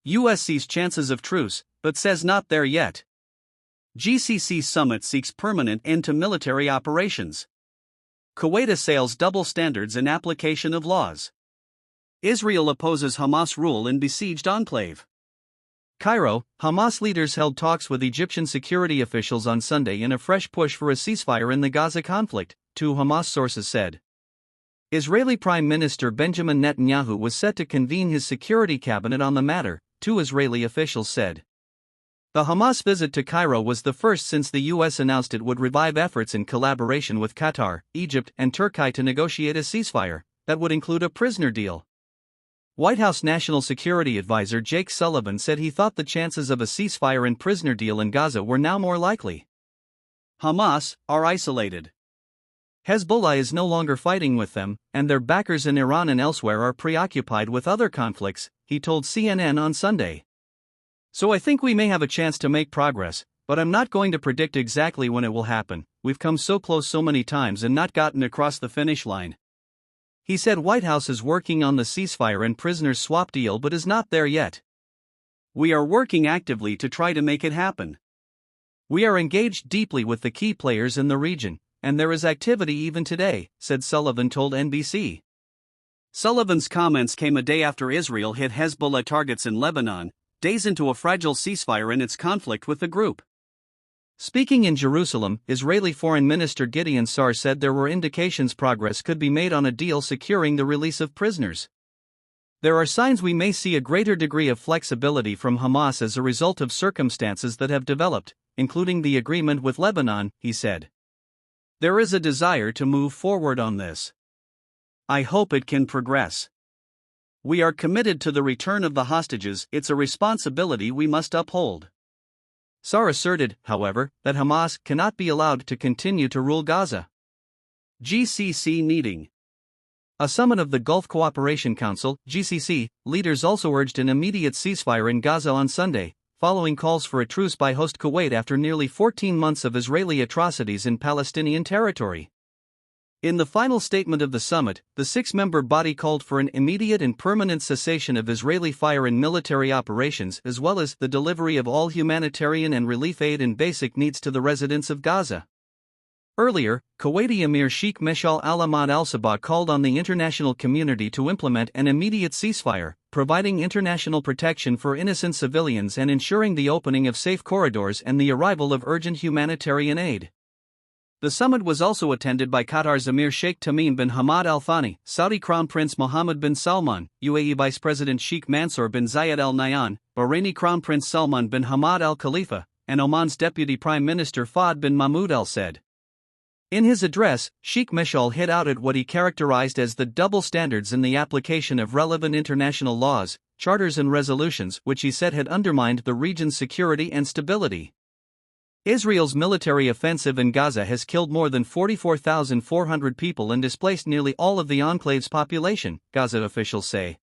U.S. sees chances of truce, but says not there yet. GCC summit seeks permanent end to military operations. Kuwait assails double standards in application of laws. Israel opposes Hamas rule in besieged enclave. Cairo, Hamas leaders held talks with Egyptian security officials on Sunday in a fresh push for a ceasefire in the Gaza conflict, two Hamas sources said. Israeli Prime Minister Benjamin Netanyahu was set to convene his security cabinet on the matter, two Israeli officials said. The Hamas visit to Cairo was the first since the U.S. announced it would revive efforts in collaboration with Qatar, Egypt, and Turkey to negotiate a ceasefire that would include a prisoner deal. White House National Security Advisor Jake Sullivan said he thought the chances of a ceasefire and prisoner deal in Gaza were now more likely. Hamas are isolated. Hezbollah is no longer fighting with them, and their backers in Iran and elsewhere are preoccupied with other conflicts, he told CNN on Sunday. So I think we may have a chance to make progress, but I'm not going to predict exactly when it will happen. We've come so close so many times and not gotten across the finish line. He said White House is working on the ceasefire and prisoners swap deal but is not there yet. We are working actively to try to make it happen. We are engaged deeply with the key players in the region, and there is activity even today, said Sullivan told NBC. Sullivan's comments came a day after Israel hit Hezbollah targets in Lebanon, days into a fragile ceasefire in its conflict with the group. Speaking in Jerusalem, Israeli Foreign Minister Gideon Sa'ar said there were indications progress could be made on a deal securing the release of prisoners. There are signs we may see a greater degree of flexibility from Hamas as a result of circumstances that have developed, including the agreement with Lebanon, he said. There is a desire to move forward on this. I hope it can progress. We are committed to the return of the hostages. It's a responsibility we must uphold. Sa'ar asserted, however, that Hamas cannot be allowed to continue to rule Gaza. GCC meeting. A summit of the Gulf Cooperation Council, GCC, leaders also urged an immediate ceasefire in Gaza on Sunday, following calls for a truce by host Kuwait after nearly 14 months of Israeli atrocities in Palestinian territory. In the final statement of the summit, the six-member body called for an immediate and permanent cessation of Israeli fire and military operations as well as the delivery of all humanitarian and relief aid and basic needs to the residents of Gaza. Earlier, Kuwaiti Emir Sheikh Meshal al-Ahmad al-Sabah called on the international community to implement an immediate ceasefire, providing international protection for innocent civilians and ensuring the opening of safe corridors and the arrival of urgent humanitarian aid. The summit was also attended by Qatar's Emir Sheikh Tamim bin Hamad Al Thani, Saudi Crown Prince Mohammed bin Salman, UAE Vice President Sheikh Mansour bin Zayed Al Nahyan, Bahraini Crown Prince Salman bin Hamad Al Khalifa, and Oman's Deputy Prime Minister Fahd bin Mahmoud Al Said. In his address, Sheikh Meshal hit out at what he characterized as the double standards in the application of relevant international laws, charters and resolutions which he said had undermined the region's security and stability. Israel's military offensive in Gaza has killed more than 44,400 people and displaced nearly all of the enclave's population, Gaza officials say.